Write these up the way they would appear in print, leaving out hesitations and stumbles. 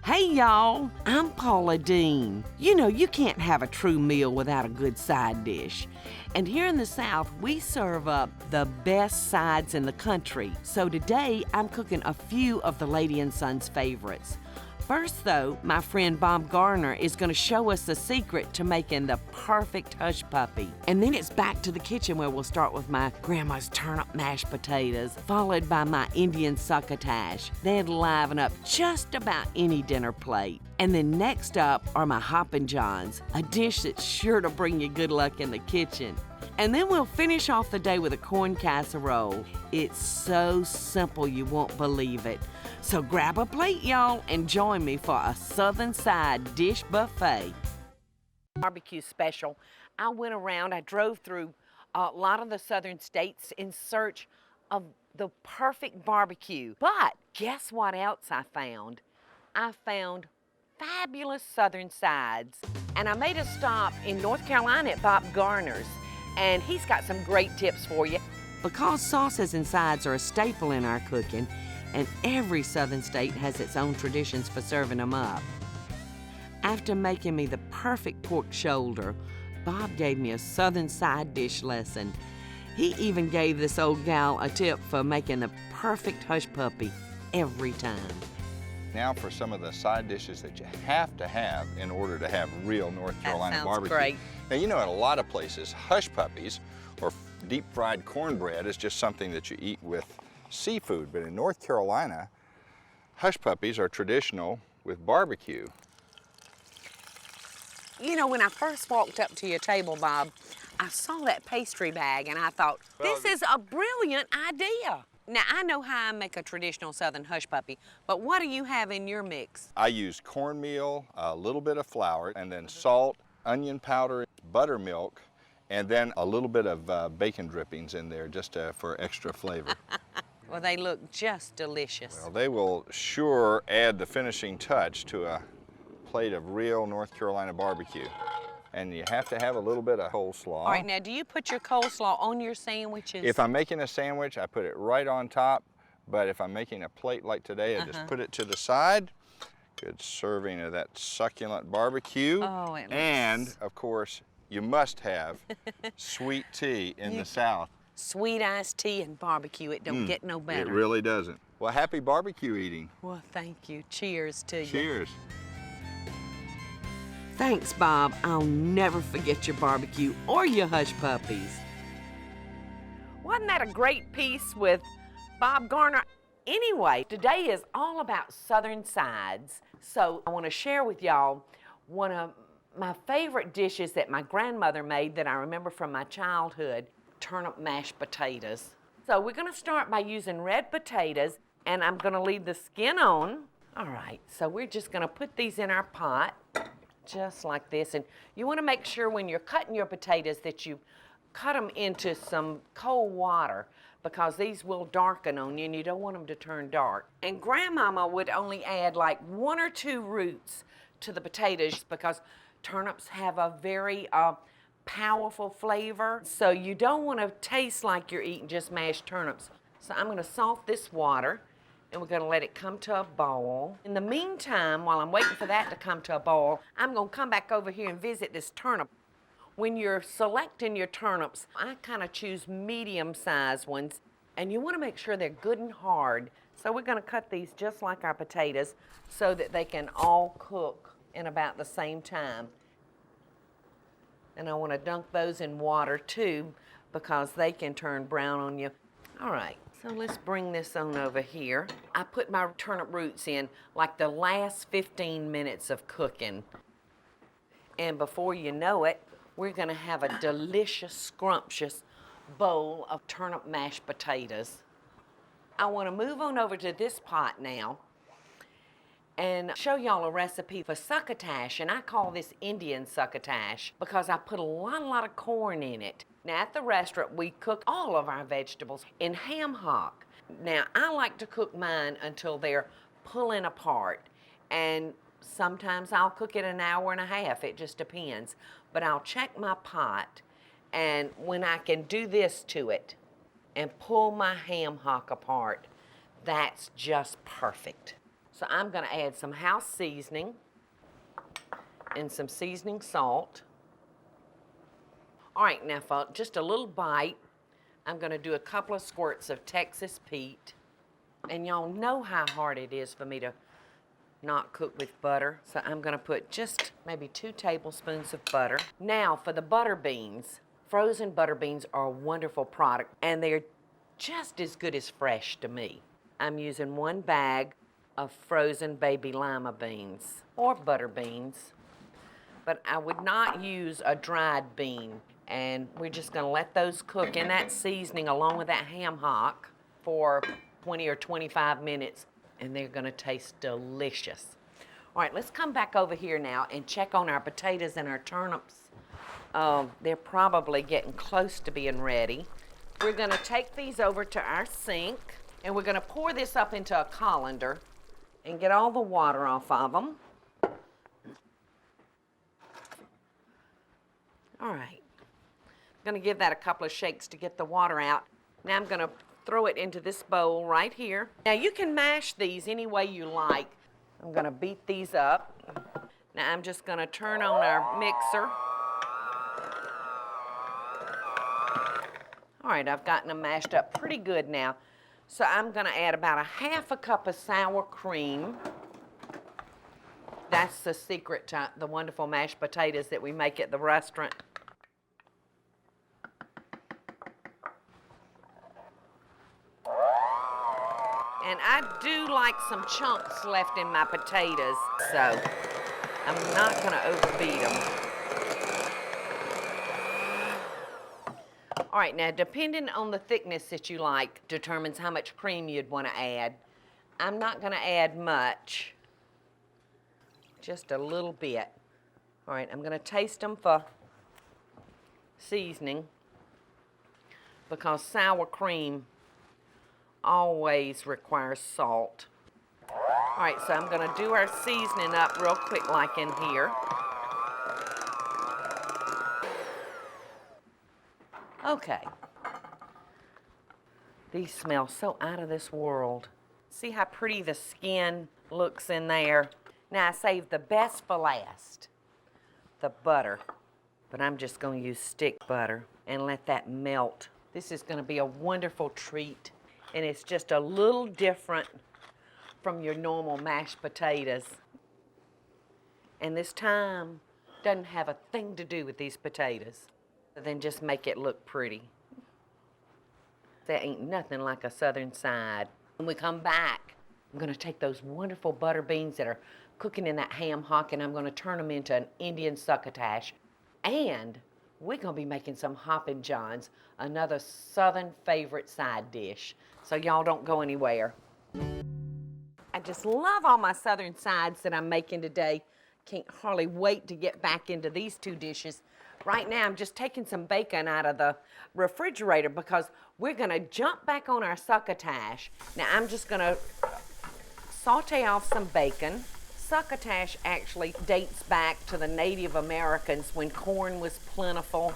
Hey y'all, I'm Paula Deen. You know, you can't have a true meal without a good side dish. And here in the South, we serve up the best sides in the country. So today, I'm cooking a few of the Lady and Son's favorites. First though, my friend Bob Garner is gonna show us the secret to making the perfect hush puppy. And then it's back to the kitchen where we'll start with my grandma's turnip mashed potatoes, followed by my Indian succotash. They'd liven up just about any dinner plate. And then next up are my Hoppin Johns, a dish that's sure to bring you good luck in the kitchen. And then we'll finish off the day with a corn casserole. It's so simple you won't believe it. So grab a plate, y'all, and join me for a Southern side dish buffet. BBQ Special. I went around, I drove through a lot of the southern states in search of the perfect barbecue. But guess what else I found? I found fabulous southern sides. And I made a stop in North Carolina at Bob Garner's, and he's got some great tips for you. Because sauces and sides are a staple in our cooking, and every southern state has its own traditions for serving them up. After making me the perfect pork shoulder, Bob gave me a southern side dish lesson. He even gave this old gal a tip for making the perfect hush puppy every time. Now for some of the side dishes that you have to have in order to have real North Carolina barbecue. Great. Now, you know, in a lot of places, hush puppies or deep fried cornbread is just something that you eat with seafood, but in North Carolina, hush puppies are traditional with barbecue. You know, when I first walked up to your table, Bob, I saw that pastry bag and I thought, this is a brilliant idea. Now, I know how I make a traditional southern hush puppy, but what do you have in your mix? I use cornmeal, a little bit of flour, and then salt, onion powder, buttermilk, and then a little bit of bacon drippings in there just for extra flavor. Well, they look just delicious. Well, they will sure add the finishing touch to a plate of real North Carolina barbecue. And you have to have a little bit of coleslaw. All right, now do you put your coleslaw on your sandwiches? If I'm making a sandwich, I put it right on top. But if I'm making a plate like today, I just put it to the side. Good serving of that succulent barbecue. Oh, it looks... And, of course, you must have sweet tea in the South. Sweet iced tea and barbecue, it don't get no better. It really doesn't. Well, happy barbecue eating. Well, thank you. Cheers to you. Cheers. Thanks, Bob. I'll never forget your barbecue or your hush puppies. Wasn't that a great piece with Bob Garner? Anyway, today is all about southern sides. So I want to share with y'all one of my favorite dishes that my grandmother made that I remember from my childhood. Turnip mashed potatoes. So we're gonna start by using red potatoes, and I'm gonna leave the skin on. All right, so we're just gonna put these in our pot, just like this. And you wanna make sure when you're cutting your potatoes that you cut them into some cold water, because these will darken on you and you don't want them to turn dark. And Grandmama would only add like 1 or 2 roots to the potatoes because turnips have a very powerful flavor, so you don't want to taste like you're eating just mashed turnips. So I'm going to salt this water, and we're going to let it come to a boil. In the meantime, while I'm waiting for that to come to a boil, I'm going to come back over here and visit this turnip. When you're selecting your turnips, I kind of choose medium-sized ones, and you want to make sure they're good and hard. So we're going to cut these just like our potatoes so that they can all cook in about the same time. And I want to dunk those in water too, because they can turn brown on you. All right, so let's bring this on over here. I put my turnip roots in like the last 15 minutes of cooking. And before you know it, we're gonna have a delicious, scrumptious bowl of turnip mashed potatoes. I want to move on over to this pot now and show y'all a recipe for succotash, and I call this Indian succotash because I put a lot of corn in it. Now at the restaurant we cook all of our vegetables in ham hock. Now I like to cook mine until they're pulling apart, and sometimes I'll cook it an hour and a half, it just depends. But I'll check my pot, and when I can do this to it and pull my ham hock apart, that's just perfect. So I'm gonna add some house seasoning and some seasoning salt. All right, now for just a little bite, I'm gonna do a couple of squirts of Texas Pete. And y'all know how hard it is for me to not cook with butter. So I'm gonna put just maybe 2 tablespoons of butter. Now for the butter beans. Frozen butter beans are a wonderful product and they're just as good as fresh to me. I'm using 1 bag of frozen baby lima beans or butter beans, but I would not use a dried bean. And we're just gonna let those cook in that seasoning along with that ham hock for 20 or 25 minutes, and they're gonna taste delicious. All right, let's come back over here now and check on our potatoes and our turnips. They're probably getting close to being ready. We're gonna take these over to our sink, and we're gonna pour this up into a colander and get all the water off of them. All right. I'm gonna give that a couple of shakes to get the water out. Now I'm gonna throw it into this bowl right here. Now you can mash these any way you like. I'm gonna beat these up. Now I'm just gonna turn on our mixer. All right, I've gotten them mashed up pretty good now. So I'm gonna add about a 1/2 cup of sour cream. That's the secret to the wonderful mashed potatoes that we make at the restaurant. And I do like some chunks left in my potatoes, so I'm not gonna overbeat them. All right, now depending on the thickness that you like determines how much cream you'd want to add. I'm not gonna add much, just a little bit. All right, I'm gonna taste them for seasoning because sour cream always requires salt. All right, so I'm gonna do our seasoning up real quick like in here. Okay. These smell so out of this world. See how pretty the skin looks in there? Now I saved the best for last, the butter. But I'm just gonna use stick butter and let that melt. This is gonna be a wonderful treat. And it's just a little different from your normal mashed potatoes. And this thyme doesn't have a thing to do with these potatoes, than just make it look pretty. There ain't nothing like a southern side. When we come back, I'm gonna take those wonderful butter beans that are cooking in that ham hock and I'm gonna turn them into an Indian succotash. And we're gonna be making some Hoppin Johns, another southern favorite side dish. So y'all don't go anywhere. I just love all my southern sides that I'm making today. Can't hardly wait to get back into these 2 dishes. Right now, I'm just taking some bacon out of the refrigerator because we're gonna jump back on our succotash. Now, I'm just gonna saute off some bacon. Succotash actually dates back to the Native Americans when corn was plentiful.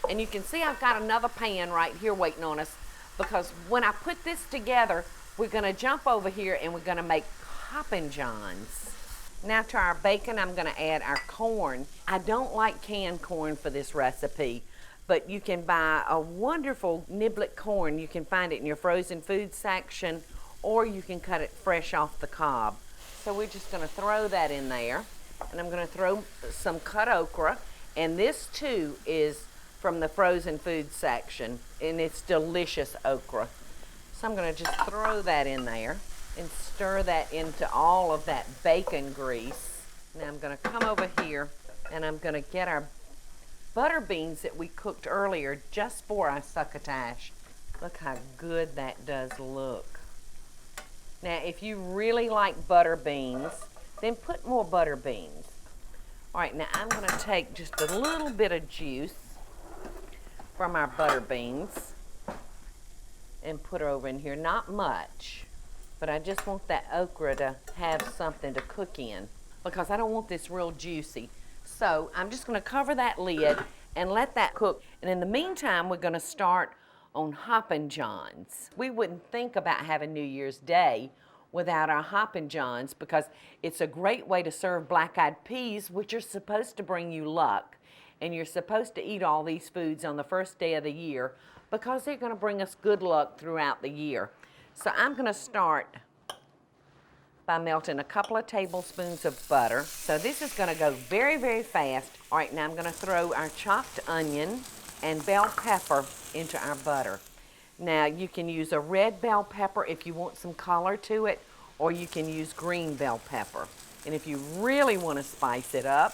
And you can see I've got another pan right here waiting on us because when I put this together, we're gonna jump over here and we're gonna make Hoppin Johns. Now to our bacon, I'm gonna add our corn. I don't like canned corn for this recipe, but you can buy a wonderful niblet corn. You can find it in your frozen food section, or you can cut it fresh off the cob. So we're just gonna throw that in there, and I'm gonna throw some cut okra, and this too is from the frozen food section, and it's delicious okra. So I'm gonna just throw that in there and stir that into all of that bacon grease. Now I'm gonna come over here and I'm gonna get our butter beans that we cooked earlier just for our succotash. Look how good that does look. Now if you really like butter beans, then put more butter beans. All right, now I'm gonna take just a little bit of juice from our butter beans and put it over in here, not much. But I just want that okra to have something to cook in because I don't want this real juicy. So I'm just gonna cover that lid and let that cook. And in the meantime, we're gonna start on Hoppin Johns. We wouldn't think about having New Year's Day without our Hoppin Johns, because it's a great way to serve black-eyed peas, which are supposed to bring you luck. And you're supposed to eat all these foods on the first day of the year because they're going to bring us good luck throughout the year. So I'm going to start by melting a couple of tablespoons of butter. So this is going to go very, very fast. All right, now I'm going to throw our chopped onion and bell pepper into our butter. Now you can use a red bell pepper if you want some color to it, or you can use green bell pepper. And if you really want to spice it up,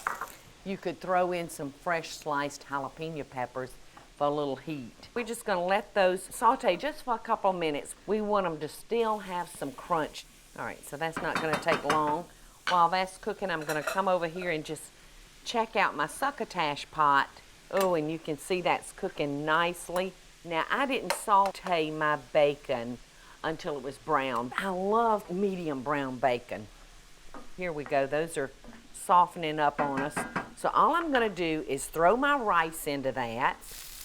you could throw in some fresh sliced jalapeno peppers for a little heat. We're just going to let those saute just for a couple of minutes. We want them to still have some crunch. All right, so that's not going to take long. While that's cooking, I'm going to come over here and just check out my succotash pot. Oh, and you can see that's cooking nicely. Now, I didn't saute my bacon until it was brown. I love medium brown bacon. Here we go. Those are softening up on us. So all I'm going to do is throw my rice into that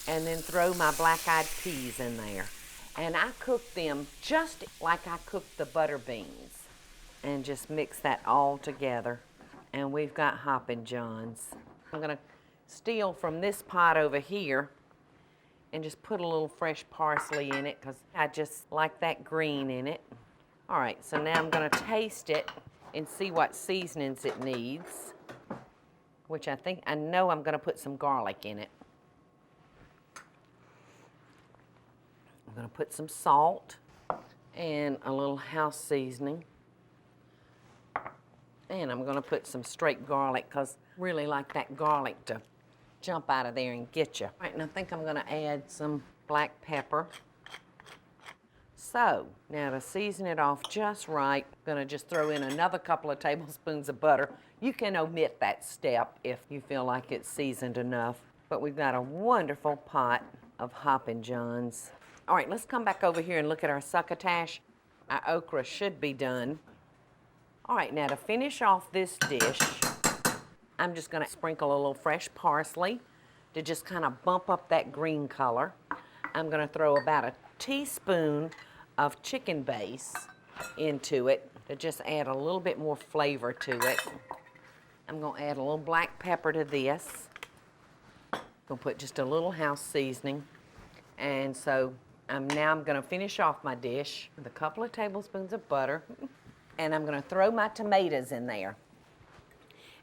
and then throw my black-eyed peas in there. And I cook them just like I cooked the butter beans and just mix that all together. And we've got Hoppin Johns. I'm going to steal from this pot over here and just put a little fresh parsley in it because I just like that green in it. All right, so now I'm going to taste it and see what seasonings it needs, which I know I'm going to put some garlic in it. I'm going to put some salt and a little house seasoning. And I'm going to put some straight garlic because I really like that garlic to jump out of there and get you. All right, and I think I'm going to add some black pepper. So, now to season it off just right, I'm going to just throw in another couple of tablespoons of butter. You can omit that step if you feel like it's seasoned enough. But we've got a wonderful pot of Hoppin Johns. All right, let's come back over here and look at our succotash. Our okra should be done. All right, now to finish off this dish, I'm just going to sprinkle a little fresh parsley to just kind of bump up that green color. I'm going to throw about a teaspoon of chicken base into it to just add a little bit more flavor to it. I'm going to add a little black pepper to this. I'm going to put just a little house seasoning. And so now I'm going to finish off my dish with a couple of tablespoons of butter. And I'm going to throw my tomatoes in there.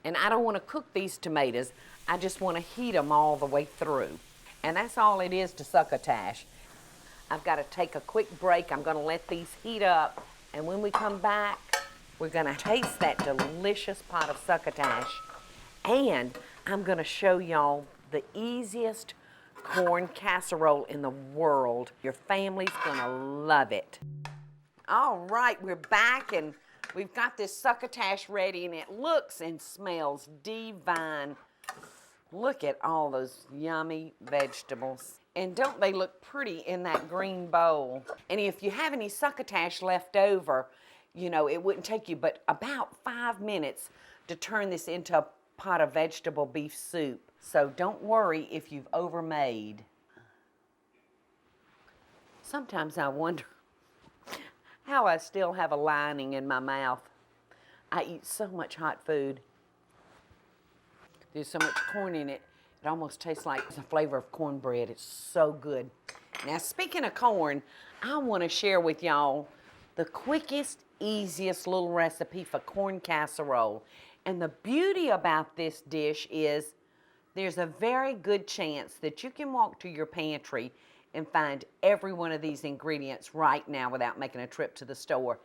And I don't want to cook these tomatoes. I just want to heat them all the way through. And that's all it is to succotash. I've got to take a quick break. I'm going to let these heat up. And when we come back, we're going to taste that delicious pot of succotash. And I'm going to show y'all the easiest corn casserole in the world. Your family's going to love it. All right, we're back and we've got this succotash ready and it looks and smells divine. Look at all those yummy vegetables. And don't they look pretty in that green bowl? And if you have any succotash left over, you know, it wouldn't take you but about 5 minutes to turn this into a pot of vegetable beef soup. So don't worry if you've overmade. Sometimes I wonder how I still have a lining in my mouth. I eat so much hot food. There's so much corn in it, it almost tastes like the flavor of cornbread. It's so good. Now, speaking of corn, I want to share with y'all the quickest, easiest little recipe for corn casserole. And the beauty about this dish is there's a very good chance that you can walk to your pantry and find every one of these ingredients right now without making a trip to the store.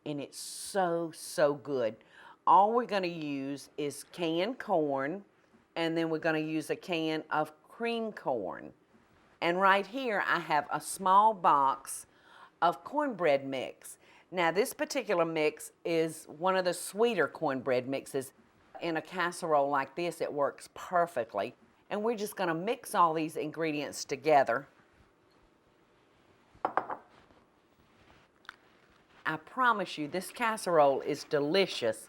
And it's so, so good. All we're going to use is canned corn, and then we're going to use a can of cream corn. And right here I have a small box of cornbread mix. Now this particular mix is one of the sweeter cornbread mixes. In a casserole like this, it works perfectly. And we're just going to mix all these ingredients together. I promise you, this casserole is delicious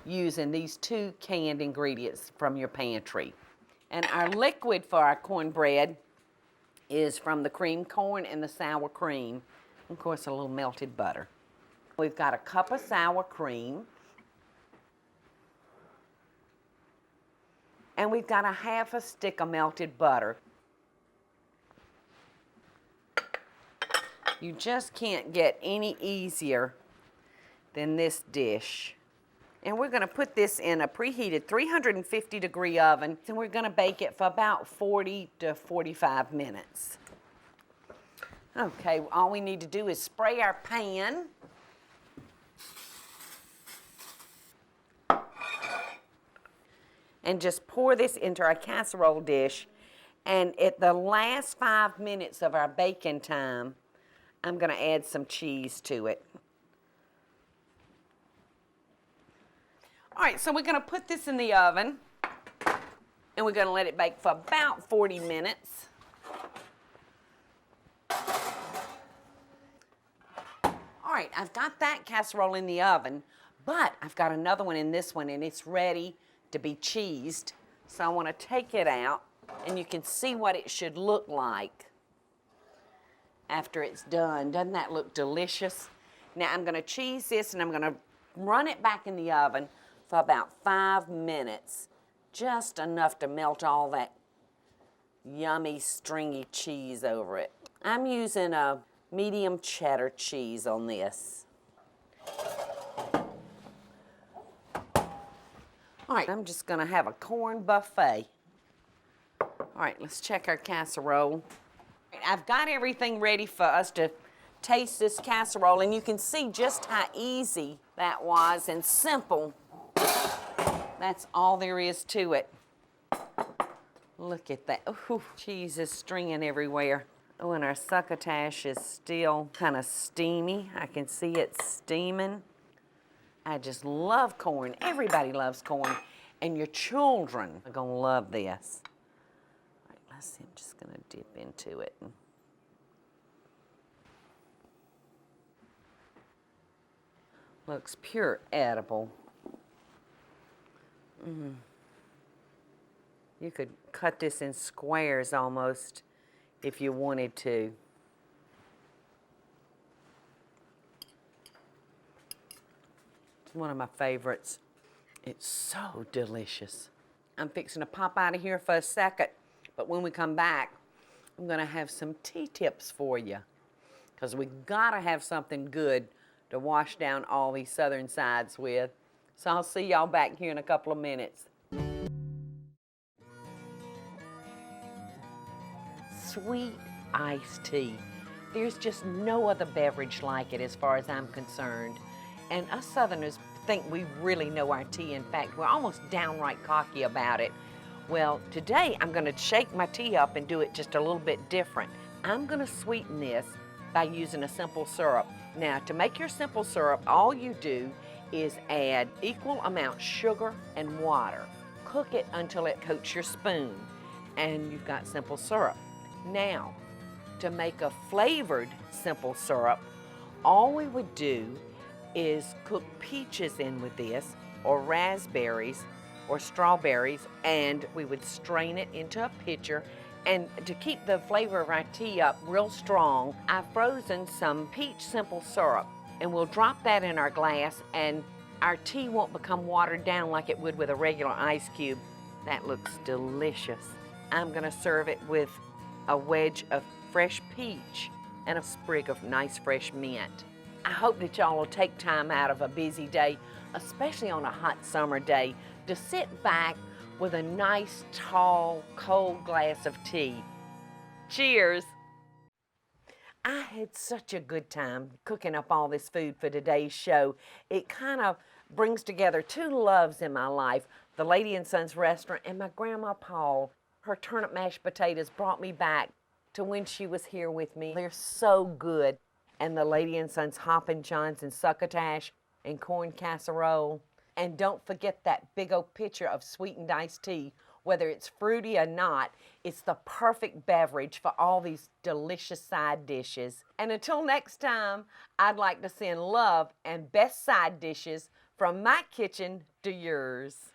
using these 2 canned ingredients from your pantry. And our liquid for our cornbread is from the cream corn and the sour cream. Of course, a little melted butter. We've got a cup of sour cream. And we've got a half a stick of melted butter. You just can't get any easier than this dish. And we're going to put this in a preheated 350 degree oven, and we're going to bake it for about 40 to 45 minutes. Okay, all we need to do is spray our pan. And just pour this into our casserole dish. And at the last 5 minutes of our baking time, I'm going to add some cheese to it. All right, so we're going to put this in the oven, and we're going to let it bake for about 40 minutes. All right, I've got that casserole in the oven, but I've got another one in this one, and it's ready to be cheesed. So I want to take it out, and you can see what it should look like after it's done. Doesn't that look delicious? Now I'm going to cheese this, and I'm going to run it back in the oven for about 5 minutes, just enough to melt all that yummy stringy cheese over it. I'm using a medium cheddar cheese on this. All right, I'm just gonna have a corn buffet. All right, let's check our casserole. I've got everything ready for us to taste this casserole, and you can see just how easy that was and simple. That's all there is to it. Look at that. Ooh, cheese is stringing everywhere. Oh, and our succotash is still kind of steamy. I can see it steaming. I just love corn. Everybody loves corn. And your children are going to love this. All right, let's see. I'm just going to dip into it. Looks pure edible. You could cut this in squares almost if you wanted to. It's one of my favorites. It's so delicious. I'm fixing to pop out of here for a second, but when we come back, I'm gonna have some tea tips for you, because we gotta have something good to wash down all these southern sides with. So I'll see y'all back here in a couple of minutes. Sweet iced tea. There's just no other beverage like it as far as I'm concerned. And us Southerners think we really know our tea. In fact, we're almost downright cocky about it. Well, today I'm gonna shake my tea up and do it just a little bit different. I'm gonna sweeten this by using a simple syrup. Now, to make your simple syrup, all you do is add equal amount sugar and water. Cook it until it coats your spoon, and you've got simple syrup. Now, to make a flavored simple syrup, all we would do is cook peaches in with this, or raspberries, or strawberries, and we would strain it into a pitcher. And to keep the flavor of our tea up real strong, I've frozen some peach simple syrup, and we'll drop that in our glass, and our tea won't become watered down like it would with a regular ice cube. That looks delicious. I'm gonna serve it with a wedge of fresh peach and a sprig of nice fresh mint. I hope that y'all will take time out of a busy day, especially on a hot summer day, to sit back with a nice, tall, cold glass of tea. Cheers! I had such a good time cooking up all this food for today's show. It kind of brings together two loves in my life, the Lady and Sons restaurant and my grandma Paula. Her turnip mashed potatoes brought me back to when she was here with me. They're so good. And the Lady and Sons Hoppin Johns and Succotash and corn casserole. And don't forget that big old pitcher of sweetened iced tea. Whether it's fruity or not, it's the perfect beverage for all these delicious side dishes. And until next time, I'd like to send love and best side dishes from my kitchen to yours.